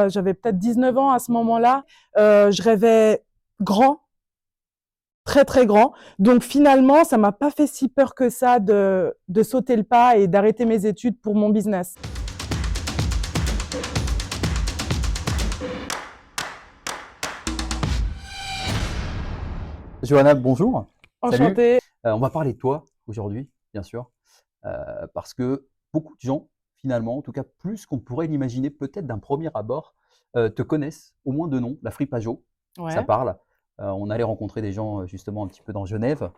J'avais peut-être 19 ans à ce moment-là. Je rêvais grand, très très grand. Donc finalement, ça m'a pas fait si peur que ça de sauter le pas et d'arrêter mes études pour mon business. Johanna, bonjour. Salut. Enchantée. On va parler de toi aujourd'hui, bien sûr, parce que beaucoup de gens, finalement, en tout cas plus qu'on pourrait l'imaginer peut-être d'un premier abord, te connaissent, au moins de nom, la Fripajo, ça Ouais. parle. On allait rencontrer des gens justement un petit peu dans Genève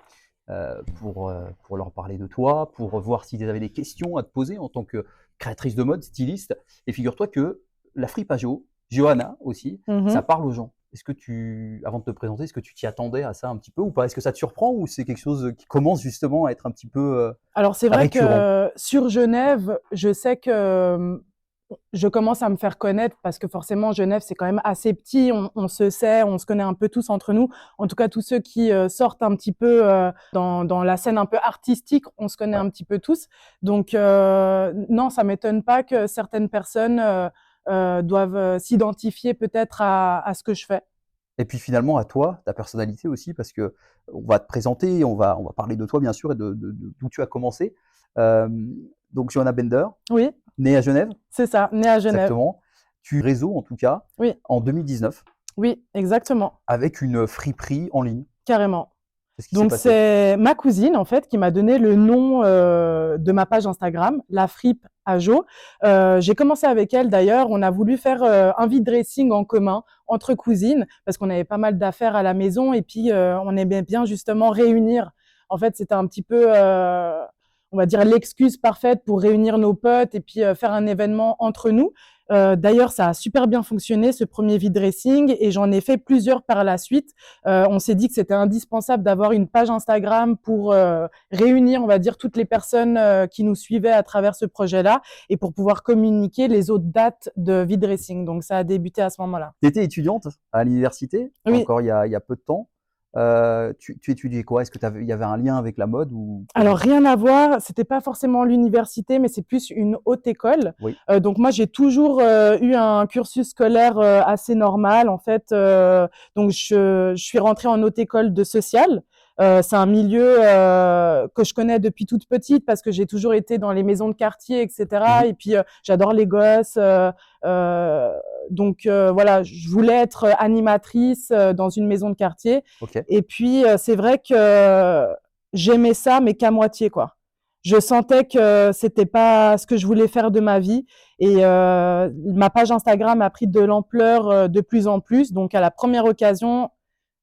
pour leur parler de toi, pour voir s'ils avaient des questions à te poser en tant que créatrice de mode, styliste. Et figure-toi que la Fripajo, Johanna aussi, ça Mhm. parle aux gens. Avant de te présenter, est-ce que tu t'y attendais à ça un petit peu ou pas? Est-ce que ça te surprend ou c'est quelque chose qui commence justement à être un petit peu Alors c'est vrai récurrent? que sur Genève, je sais que je commence à me faire connaître parce que forcément Genève c'est quand même assez petit, on se sait, on se connaît un peu tous entre nous. En tout cas tous ceux qui sortent un petit peu dans la scène un peu artistique, on se connaît Ouais. un petit peu tous. Donc non, ça m'étonne pas que certaines personnes doivent s'identifier peut-être à ce que je fais. Et puis finalement à toi, ta personnalité aussi, parce que on va te présenter, on va parler de toi bien sûr et d'où tu as commencé. Euh, donc Johanna Bender, Oui, née à Genève, c'est ça, née à Genève. exactement. Tu réseau en tout cas Oui, en 2019 oui, exactement, avec une friperie en ligne. carrément. Qu'est-ce qui s'est Donc passé? c'est ma cousine en fait qui m'a donné le nom de ma page Instagram, La Fripe à Jo. J'ai commencé avec elle d'ailleurs. On a voulu faire un vide dressing en commun entre cousines parce qu'on avait pas mal d'affaires à la maison et puis on aimait bien justement réunir. En fait, c'était un petit peu, on va dire, l'excuse parfaite pour réunir nos potes et puis faire un événement entre nous. D'ailleurs, ça a super bien fonctionné ce premier vide dressing et j'en ai fait plusieurs par la suite. On s'est dit que c'était indispensable d'avoir une page Instagram pour réunir, on va dire, toutes les personnes qui nous suivaient à travers ce projet-là et pour pouvoir communiquer les autres dates de vide-dressing. Donc, ça a débuté à ce moment-là. Tu étais étudiante à l'université, Oui. encore il y a peu de temps. Tu étudiais quoi? Est-ce que il y avait un lien avec la mode ou pas du Alors tout? rien à voir, c'était pas forcément l'université, mais c'est plus une haute école. Oui. Donc moi j'ai toujours eu un cursus scolaire assez normal en fait. Donc je suis rentrée en haute école de social. C'est un milieu que je connais depuis toute petite parce que j'ai toujours été dans les maisons de quartier, etc. Mhm. Et puis j'adore les gosses. Euh, donc voilà, je voulais être animatrice dans une maison de quartier. Ok. Et puis c'est vrai que j'aimais ça, mais qu'à moitié, quoi. Je sentais que c'était pas ce que je voulais faire de ma vie. Et ma page Instagram a pris de l'ampleur de plus en plus. Donc, à la première occasion,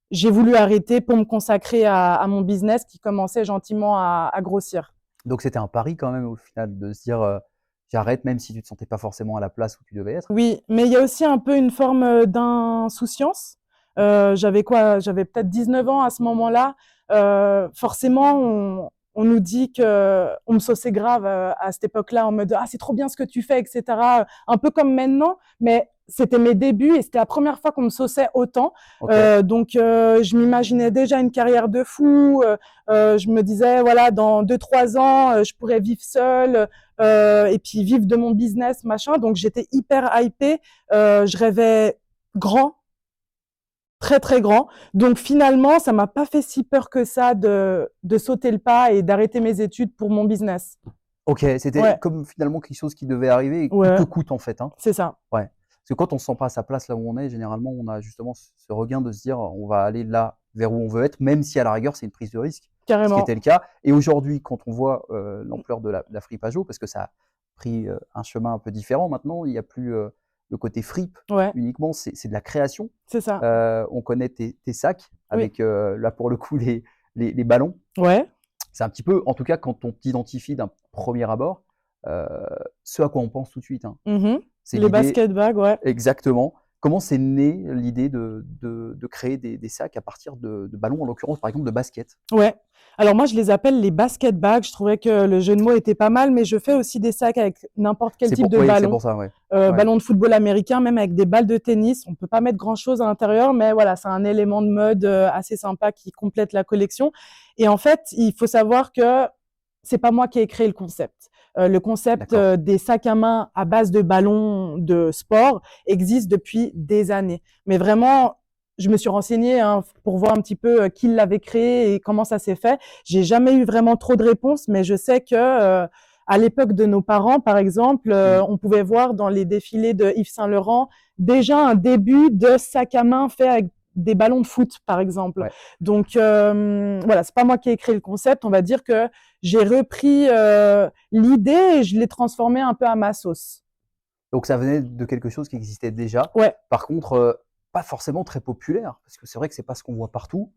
j'ai voulu arrêter pour me consacrer à mon business qui commençait gentiment à grossir. Donc c'était un pari quand même au final de se dire j'arrête même si tu te sentais pas forcément à la place où tu devais être. Oui, mais il y a aussi un peu une forme d'insouciance. J'avais quoi? J'avais peut-être 19 ans à ce moment-là. Forcément, on nous dit que on me sauçait grave à cette époque-là en mode ah c'est trop bien ce que tu fais, etc. Un peu comme maintenant, mais c'était mes débuts et c'était la première fois qu'on me sauçait autant. Ok. Donc je m'imaginais déjà une carrière de fou. Je me disais voilà dans 2-3 ans je pourrais vivre seule et puis vivre de mon business machin. Donc j'étais hyper hypée. Je rêvais grand, très très grand. Donc finalement, ça m'a pas fait si peur que ça de sauter le pas et d'arrêter mes études pour mon business. Ok, c'était Ouais, comme finalement quelque chose qui devait arriver, coûte que ouais, coûte en fait, hein. c'est ça. Ouais. Parce que quand on se sent pas à sa place là où on est, généralement, on a justement ce regain de se dire on va aller là vers où on veut être, même si à la rigueur c'est une prise de risque, ce qui était Carrément. le cas. Et aujourd'hui, quand on voit l'ampleur de la fripageau, parce que ça a pris un chemin un peu différent maintenant, il n'y a plus le côté fripe Ouais, uniquement, c'est de la création. c'est ça. On connaît tes sacs Oui. avec là pour le coup les ballons. Ouais. C'est un petit peu, en tout cas, quand on t'identifie d'un premier abord, euh, ce à quoi on pense tout de suite, hein. Mhm. C'est Les l'idée. basket bags, ouais. Exactement. Comment c'est né l'idée de créer des sacs à partir de ballons, en l'occurrence par exemple de basket? Ouais. Alors moi, je les appelle les basket bags. Je trouvais que le jeu de mots était pas mal, mais je fais aussi des sacs avec n'importe quel type de Oui, c'est ballon. pour ça, ouais. Ouais. Ballon de football américain, même avec des balles de tennis. On peut pas mettre grand-chose à l'intérieur, mais voilà, c'est un élément de mode assez sympa qui complète la collection. Et en fait, il faut savoir que c'est pas moi qui ai créé le concept. Le concept D'accord. des sacs à main à base de ballons de sport existe depuis des années. Mais vraiment, je me suis renseignée hein, pour voir un petit peu qui l'avait créé et comment ça s'est fait. J'ai jamais eu vraiment trop de réponses, mais je sais que à l'époque de nos parents, par exemple, Mmh. on pouvait voir dans les défilés de Yves Saint Laurent déjà un début de sac à main fait avec des ballons de foot, par exemple. Ouais. Donc voilà, c'est pas moi qui ai créé le concept. On va dire que j'ai repris l'idée et je l'ai transformée un peu à ma sauce. Donc ça venait de quelque chose qui existait déjà. Ouais. Par contre, pas forcément très populaire, parce que c'est vrai que c'est pas ce qu'on voit partout.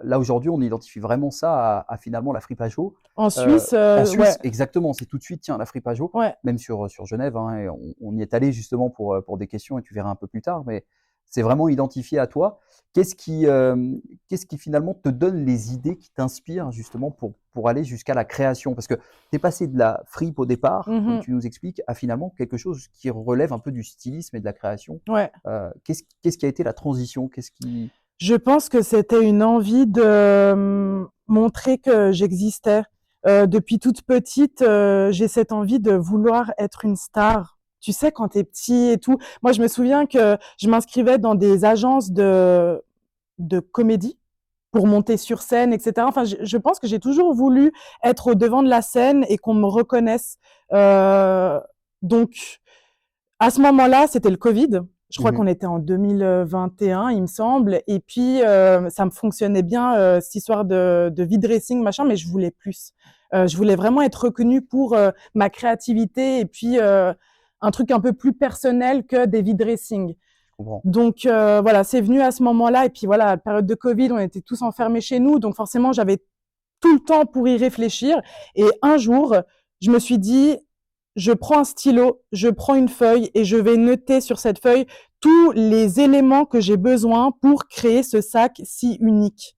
Là, aujourd'hui, on identifie vraiment ça à finalement la fripe à Joe. En Suisse, En ouais, Suisse, exactement, c'est tout de suite, tiens, la fripe à Joe, ouais. même sur Genève, hein, et on y est allé justement pour des questions et tu verras un peu plus tard, mais c'est vraiment identifié à toi. Qu'est-ce qui, qu'est-ce qui finalement te donne les idées qui t'inspirent justement pour aller jusqu'à la création? Parce que tu es passé de la fripe au départ, comme Mhm. tu nous expliques, à finalement quelque chose qui relève un peu du stylisme et de la création. Ouais. Qu'est-ce qui a été la transition? Qu'est-ce qui... Je pense que c'était une envie de montrer que j'existais. Depuis toute petite, j'ai cette envie de vouloir être une star. Tu sais, quand t'es petit et tout. Moi, je me souviens que je m'inscrivais dans des agences de comédie pour monter sur scène, etc. Enfin, je pense que j'ai toujours voulu être au devant de la scène et qu'on me reconnaisse. Euh, donc, à ce moment-là, c'était le Covid. Je crois Mhm. qu'on était en 2021, il me semble. Et puis, ça me fonctionnait bien, cette histoire de vide dressing, machin, mais je voulais plus. Je voulais vraiment être reconnue pour ma créativité et puis un truc un peu plus personnel que des vide dressing. Je comprends. Donc voilà, c'est venu à ce moment-là. Et puis voilà, période de Covid, on était tous enfermés chez nous. Donc forcément, j'avais tout le temps pour y réfléchir. Et un jour, je me suis dit, je prends un stylo, je prends une feuille et je vais noter sur cette feuille tous les éléments que j'ai besoin pour créer ce sac si unique.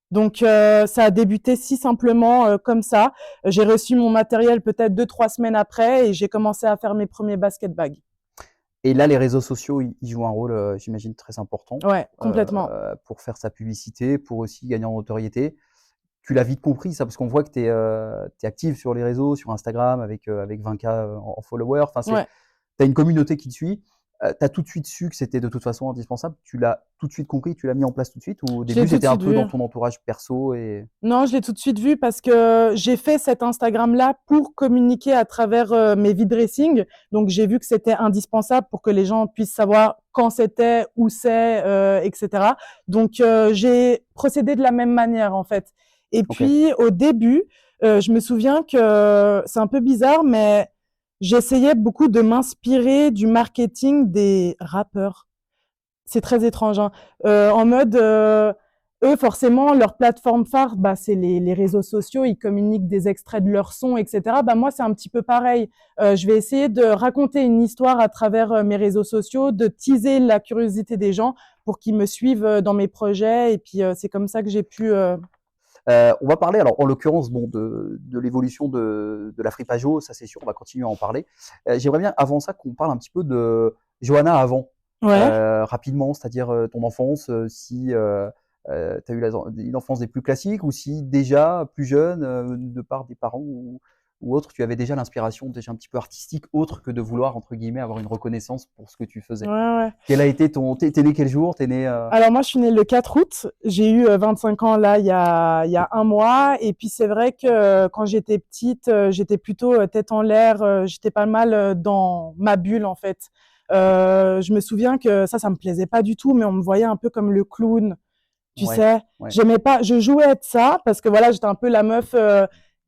Donc ça a débuté si simplement comme ça. J'ai reçu mon matériel peut-être 2, 3 semaines après et j'ai commencé à faire mes premiers basket bags. Et là, les réseaux sociaux, ils jouent un rôle, j'imagine, très important Ouais, complètement. pour faire sa publicité, pour aussi gagner en notoriété. Tu l'as vite compris, ça, parce qu'on voit que tu es active sur les réseaux, sur Instagram, avec 20K en followers. Enfin, tu Ouais. as une communauté qui te suit. Tu as tout de suite su que c'était de toute façon indispensable. Tu l'as tout de suite compris, tu l'as mis en place tout de suite, ou au Je l'ai début, tout de c'était un suite peu vu. dans ton entourage perso et... Non, je l'ai tout de suite vu parce que j'ai fait cet Instagram-là pour communiquer à travers mes vide dressing. Donc, j'ai vu que c'était indispensable pour que les gens puissent savoir quand c'était, où c'est, etc. Donc, j'ai procédé de la même manière, en fait. Et Ok, puis, au début, je me souviens que c'est un peu bizarre, mais j'essayais beaucoup de m'inspirer du marketing des rappeurs. C'est très étrange, hein. En mode, eux, forcément, leur plateforme phare, bah, c'est les réseaux sociaux. Ils communiquent des extraits de leurs sons, etc. Bah, moi, c'est un petit peu pareil. Je vais essayer de raconter une histoire à travers mes réseaux sociaux, de teaser la curiosité des gens pour qu'ils me suivent dans mes projets. Et puis, c'est comme ça que j'ai pu. On va parler, alors en l'occurrence, bon, de l'évolution de la fripageau, ça c'est sûr, on va continuer à en parler. J'aimerais bien, avant ça, qu'on parle un petit peu de Johanna avant, Ouais. rapidement, c'est-à-dire ton enfance, si tu as eu une enfance des plus classiques ou si déjà, plus jeune, de part des parents ou autre, tu avais déjà l'inspiration déjà un petit peu artistique, autre que de vouloir, entre guillemets, avoir une reconnaissance pour ce que tu Ouais, faisais. ouais. Quel a été ton... T'es né quel jour? T'es né... Alors moi, je suis née le 4 août. J'ai eu 25 ans là il y a un mois. Et puis c'est vrai que quand j'étais petite, j'étais plutôt tête en l'air. J'étais pas mal dans ma bulle en fait. Je me souviens que ça me plaisait pas du tout, mais on me voyait un peu comme le clown, tu Ouais, sais. ouais. J'aimais pas. Je jouais à ça parce que voilà, j'étais un peu la meuf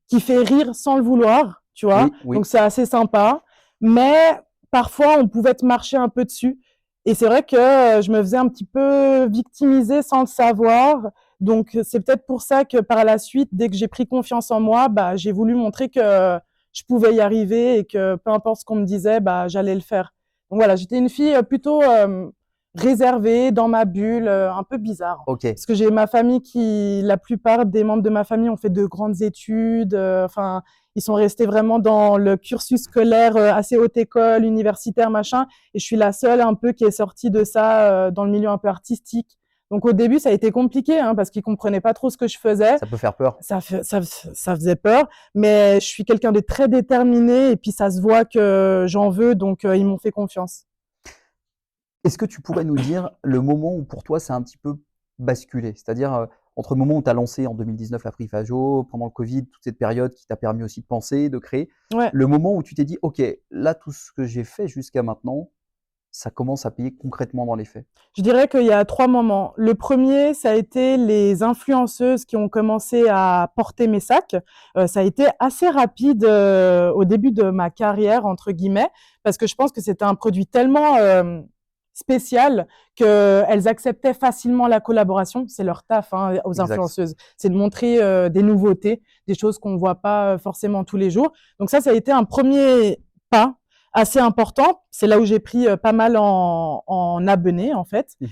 qui fait rire sans le vouloir, tu vois. Oui, oui. Donc c'est assez sympa. Mais parfois, on pouvait te marcher un peu dessus. Et c'est vrai que je me faisais un petit peu victimiser sans le savoir. Donc c'est peut-être pour ça que par la suite, dès que j'ai pris confiance en moi, bah j'ai voulu montrer que je pouvais y arriver et que peu importe ce qu'on me disait, bah j'allais le faire. Donc voilà, j'étais une fille plutôt réservée dans ma bulle, un peu bizarre. Ok. Parce que j'ai ma famille la plupart des membres de ma famille ont fait de grandes études. Enfin, ils sont restés vraiment dans le cursus scolaire assez haute école, universitaire, machin. Et je suis la seule un peu qui est sortie de ça dans le milieu un peu artistique. Donc au début, ça a été compliqué hein, parce qu'ils comprenaient pas trop ce que je faisais. Ça peut faire peur. Ça faisait peur, mais je suis quelqu'un de très déterminé et puis ça se voit que j'en veux, donc ils m'ont fait confiance. Est-ce que tu pourrais nous dire le moment où pour toi ça a un petit peu basculé? C'est-à-dire, entre le moment où tu as lancé en 2019 la Free Fajo, pendant le Covid, toute cette période qui t'a permis aussi de penser, de créer, Ouais. le moment où tu t'es dit: «OK, là tout ce que j'ai fait jusqu'à maintenant, ça commence à payer concrètement dans les faits». Je dirais qu'il y a 3 moments. Le premier, ça a été les influenceuses qui ont commencé à porter mes sacs. Ça a été assez rapide, au début de ma «carrière» entre guillemets, parce que je pense que c'était un produit tellement, spécial qu'elles acceptaient facilement la collaboration. C'est leur taf, hein, aux Exact. influenceuses. C'est de montrer, des nouveautés, des choses qu'on voit pas, forcément tous les jours. Donc ça a été un premier pas assez important. C'est là où j'ai pris pas mal en abonnés, en fait. Mmh.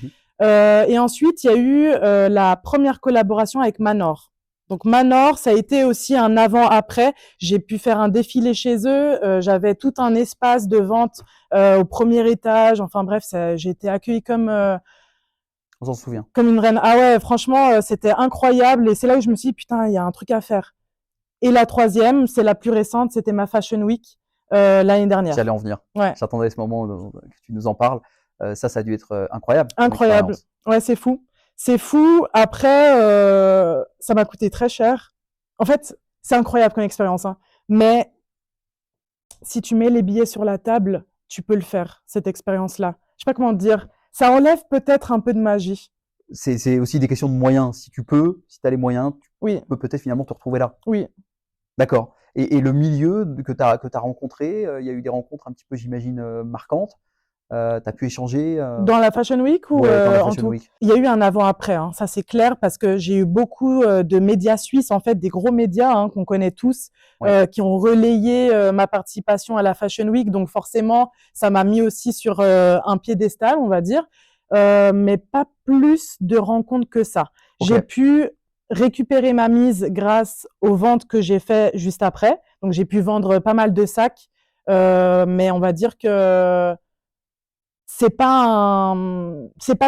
Et ensuite, il y a eu la première collaboration avec Manor. Donc Manor, ça a été aussi un avant-après. J'ai pu faire un défilé chez eux. J'avais tout un espace de vente au premier étage. Enfin bref, j'ai été accueillie On s'en souvient. comme une reine. Ah ouais, franchement, c'était incroyable. Et c'est là où je me suis dit, putain, il y a un truc à faire. Et la troisième, c'est la plus récente, c'était ma Fashion Week l'année J'allais dernière. en venir. Ouais. J'attendais ce moment, que tu nous en parles. Ça a dû être, incroyable comme Incroyable. expérience. Ouais, c'est fou. C'est fou. Après, ça m'a coûté très cher. En fait, c'est incroyable comme expérience, hein. Mais si tu mets les billets sur la table, tu peux le faire, cette expérience-là. Je sais pas comment te dire. Ça enlève peut-être un peu de magie. C'est aussi des questions de moyens. Si tu peux, si tu as les moyens, tu Oui, peux peut-être finalement te retrouver là. oui. D'accord, et le milieu que tu as rencontré, il y a eu des rencontres un petit peu, j'imagine, marquantes? Tu as pu échanger, Dans la Fashion Week ou ouais, dans la en Fashion tout? Week? Il y a eu un avant-après, hein, ça c'est clair, parce que j'ai eu beaucoup de médias suisses, en fait, des gros médias hein, qu'on connaît tous, Ouais, qui ont relayé ma participation à la Fashion Week. Donc forcément, ça m'a mis aussi sur un piédestal, on va dire, mais pas plus de rencontres que ça. J'ai OK, pu récupérer ma mise grâce aux ventes que j'ai fait juste après. Donc j'ai pu vendre pas mal de sacs, mais on va dire que c'est pas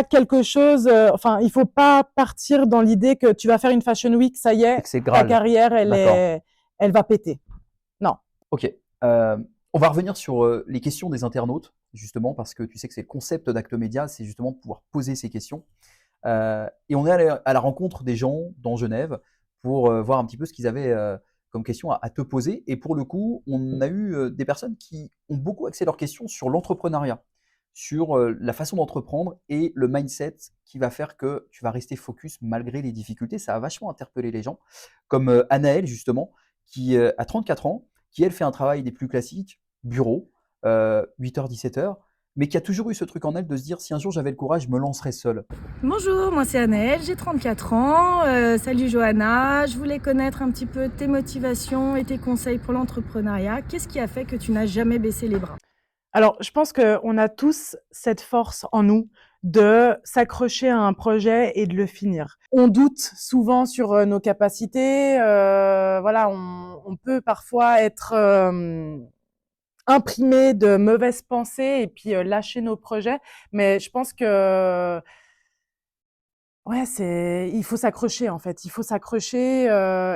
quelque chose, enfin, il faut pas partir dans l'idée que tu vas faire une Fashion Week, ça y et est, que c'est ta Graal. carrière, D'accord, elle va péter. Non. OK. On va revenir sur, les questions des internautes, justement, parce que tu sais que c'est le concept d'Actomédia, c'est justement de pouvoir poser ces questions. Et on est allé à la rencontre des gens dans Genève pour, voir un petit peu ce qu'ils avaient, comme questions à te poser, et pour le coup, on a eu, des personnes qui ont beaucoup axé leurs questions sur l'entrepreneuriat, sur, la façon d'entreprendre et le mindset qui va faire que tu vas rester focus malgré les difficultés. Ça a vachement interpellé les gens, comme, Anaëlle justement, qui, a 34 ans, qui elle fait un travail des plus classiques, bureau, 8h-17h, mais qui a toujours eu ce truc en elle de se dire: «Si un jour j'avais le courage, je me lancerais seule». Bonjour, moi c'est Annelle, j'ai 34 ans. Salut Johanna, je voulais connaître un petit peu tes motivations et tes conseils pour l'entrepreneuriat. Qu'est-ce qui a fait que tu n'as jamais baissé les bras? Alors, je pense qu'on a tous cette force en nous de s'accrocher à un projet et de le finir. On doute souvent sur nos capacités, voilà, on peut parfois être imprimé de mauvaises pensées et puis lâcher nos projets. Mais je pense que ouais, il faut s'accrocher en fait. Il faut s'accrocher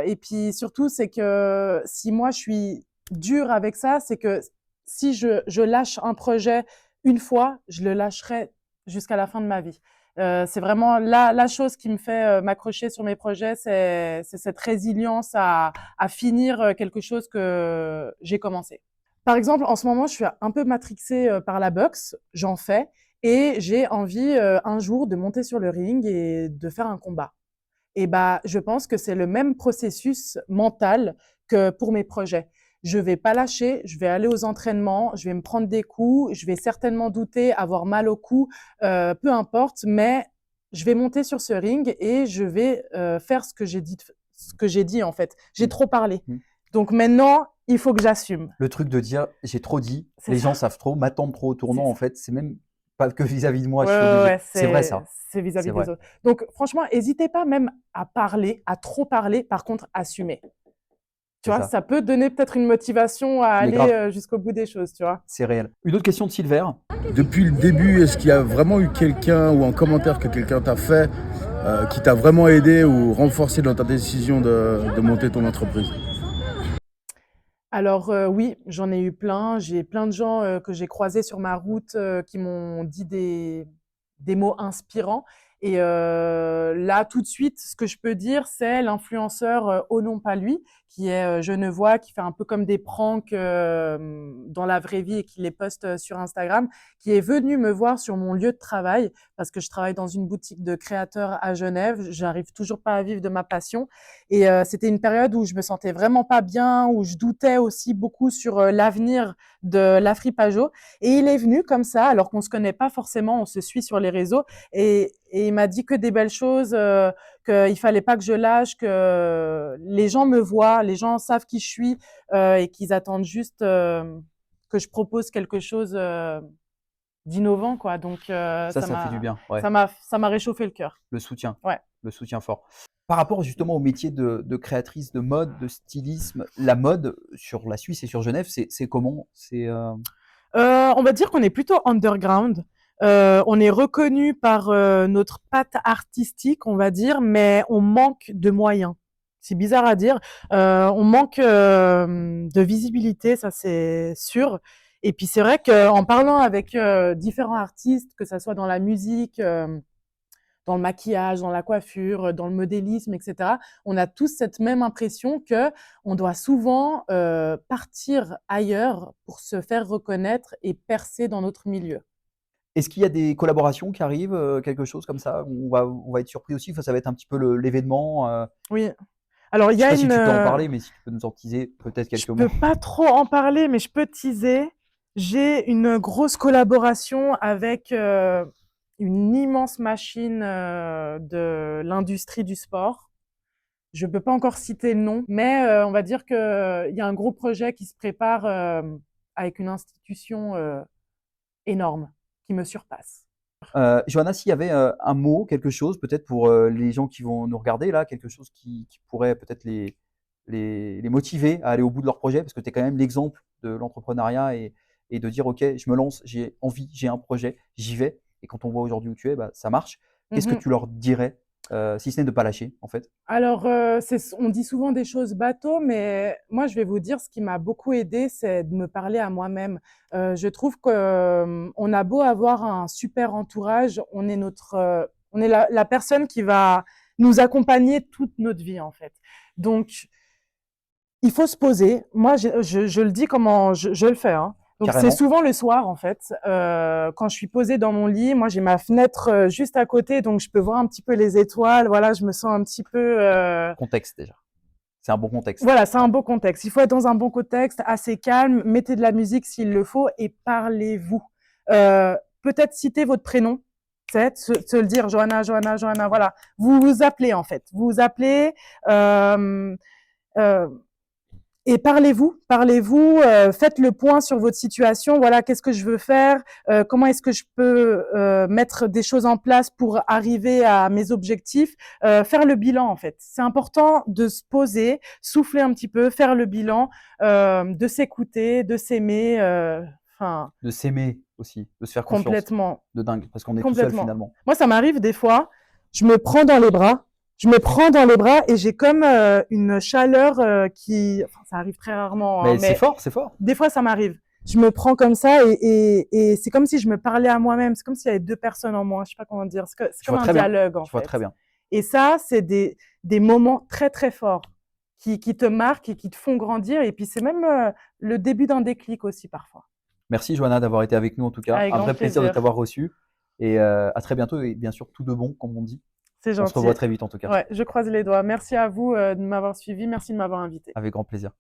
et puis surtout c'est que si moi je suis dure avec ça, c'est que si je lâche un projet une fois, je le lâcherai jusqu'à la fin de ma vie. C'est vraiment la chose qui me fait m'accrocher sur mes projets, c'est cette résilience à finir quelque chose que j'ai commencé. Par exemple, en ce moment, je suis un peu matrixée par la boxe, j'en fais, et j'ai envie un jour de monter sur le ring et de faire un combat. Et bah, je pense que c'est le même processus mental que pour mes projets. Je vais pas lâcher, je vais aller aux entraînements, je vais me prendre des coups, je vais certainement douter, avoir mal au cou, peu importe, mais je vais monter sur ce ring et je vais faire ce que j'ai dit en fait. J'ai Mmh. trop parlé. Mmh. Donc maintenant, il faut que j'assume. Le truc de dire: «J'ai trop dit, C'est les gens ça, savent trop, m'attendent trop au c'est tournant», en ça. fait, c'est même pas que vis-à-vis de moi, Ouais, je suis ouais, obligé. ouais, C'est vrai ça, c'est c'est vis-à-vis des vrai. autres. Donc franchement, hésitez pas même à parler, à trop parler, par contre, assumez. Tu C'est vois, ça. ça peut donner peut-être une motivation à Mais aller grave. jusqu'au bout des choses, tu vois. C'est réel. Une autre question de Silver. Depuis le début, est-ce qu'il y a vraiment eu quelqu'un ou un commentaire que quelqu'un t'a fait qui t'a vraiment aidé ou renforcé dans ta décision de monter ton entreprise? Alors oui, j'en ai eu plein. J'ai plein de gens que j'ai croisés sur ma route qui m'ont dit des mots inspirants. Et là, tout de suite, ce que je peux dire, c'est l'influenceur Oh non pas lui, qui est genevois, qui fait un peu comme des pranks dans la vraie vie et qui les poste sur Instagram, qui est venu me voir sur mon lieu de travail parce que je travaille dans une boutique de créateurs à Genève. J'arrive toujours pas à vivre de ma passion. Et c'était une période où je me sentais vraiment pas bien, où je doutais aussi beaucoup sur l'avenir de l'Afrique Pajot. Et il est venu comme ça, alors qu'on se connaît pas forcément, on se suit sur les réseaux, et il m'a dit que des belles choses, qu'il fallait pas que je lâche, que les gens me voient, les gens savent qui je suis, et qu'ils attendent juste que je propose quelque chose d'innovant, quoi. Donc Ça fait du bien. Ouais. ça m'a réchauffé le cœur. Le soutien. Ouais. Le soutien fort. Par rapport justement au métier de créatrice de mode, de stylisme, la mode sur la Suisse et sur Genève, c'est comment? On va dire qu'on est plutôt underground. On est reconnu par notre patte artistique, on va dire, mais on manque de moyens. C'est bizarre à dire. On manque de visibilité, ça c'est sûr. Et puis c'est vrai qu'en parlant avec différents artistes, que ça soit dans la musique, dans le maquillage, dans la coiffure, dans le modélisme, etc. On a tous cette même impression que on doit souvent partir ailleurs pour se faire reconnaître et percer dans notre milieu. Est-ce qu'il y a des collaborations qui arrivent, quelque chose comme ça? Où on va être surpris aussi, enfin, ça va être un petit peu l'événement. Oui. Alors il Je y sais a pas si une. tu peux en parler, mais si tu peux nous en teaser peut-être Je quelques mots. peux pas trop en parler, mais je peux teaser. J'ai une grosse collaboration avec une immense machine de l'industrie du sport. Je peux pas encore citer le nom, mais on va dire que il y a un gros projet qui se prépare avec une institution énorme qui me surpasse. Johanna, s'il y avait un mot, quelque chose, peut-être pour les gens qui vont nous regarder là, quelque chose qui pourrait peut-être les motiver à aller au bout de leur projet, parce que tu es quand même l'exemple de l'entrepreneuriat et de dire, OK, je me lance, j'ai envie, j'ai un projet, j'y vais. Et quand on voit aujourd'hui où tu es, bah, ça marche. Qu'est-ce que Mhm. tu leur dirais, si ce n'est de ne pas lâcher, en fait? Alors, on dit souvent des choses bateau, mais moi, je vais vous dire, ce qui m'a beaucoup aidé, c'est de me parler à moi-même. Je trouve qu'on a beau avoir un super entourage, on est la personne qui va nous accompagner toute notre vie, en fait. Donc, il faut se poser. Moi, je le dis comment je le fais, hein. Donc, c'est Carrément. souvent le soir, en fait, quand je suis posée dans mon lit. Moi, j'ai ma fenêtre juste à côté, donc je peux voir un petit peu les étoiles. Voilà, je me sens un petit peu. Contexte déjà. C'est un bon contexte. Voilà, c'est un beau contexte. Il faut être dans un bon contexte, assez calme. Mettez de la musique s'il le faut et parlez-vous. Peut-être citer votre prénom. C'est se le dire, Johanna, Johanna, Johanna. Voilà, vous vous appelez en fait. Vous vous appelez. Euh, euh, Et parlez-vous, faites le point sur votre situation. Voilà, qu'est-ce que je veux faire? Comment est-ce que je peux mettre des choses en place pour arriver à mes objectifs? Faire le bilan, en fait. C'est important de se poser, souffler un petit peu, faire le bilan, de s'écouter, de s'aimer. Enfin, De s'aimer aussi, de se faire confiance. complètement, De dingue, parce qu'on est tout seul complètement. finalement. Moi, ça m'arrive des fois, je me prends dans les bras. Je me prends dans les bras et j'ai comme une chaleur enfin, ça arrive très rarement, hein, Mais c'est mais fort, c'est fort. des fois ça m'arrive. Je me prends comme ça et c'est comme si je me parlais à moi-même. C'est comme s'il y avait deux personnes en moi. Je sais pas comment dire. C'est Je comme vois un très bien. dialogue en Je vois fait. très bien. Et ça, c'est des moments très très forts qui te marquent et qui te font grandir. Et puis c'est même le début d'un déclic aussi parfois. Merci Johanna d'avoir été avec nous en tout cas. Avec Un grand vrai plaisir de plaisir. t'avoir reçu. Et à très bientôt et bien sûr tout de bon comme on dit. C'est On se gentil. revoit très vite en tout cas. Ouais, je croise les doigts. Merci à vous de m'avoir suivi. Merci de m'avoir invité. Avec grand plaisir.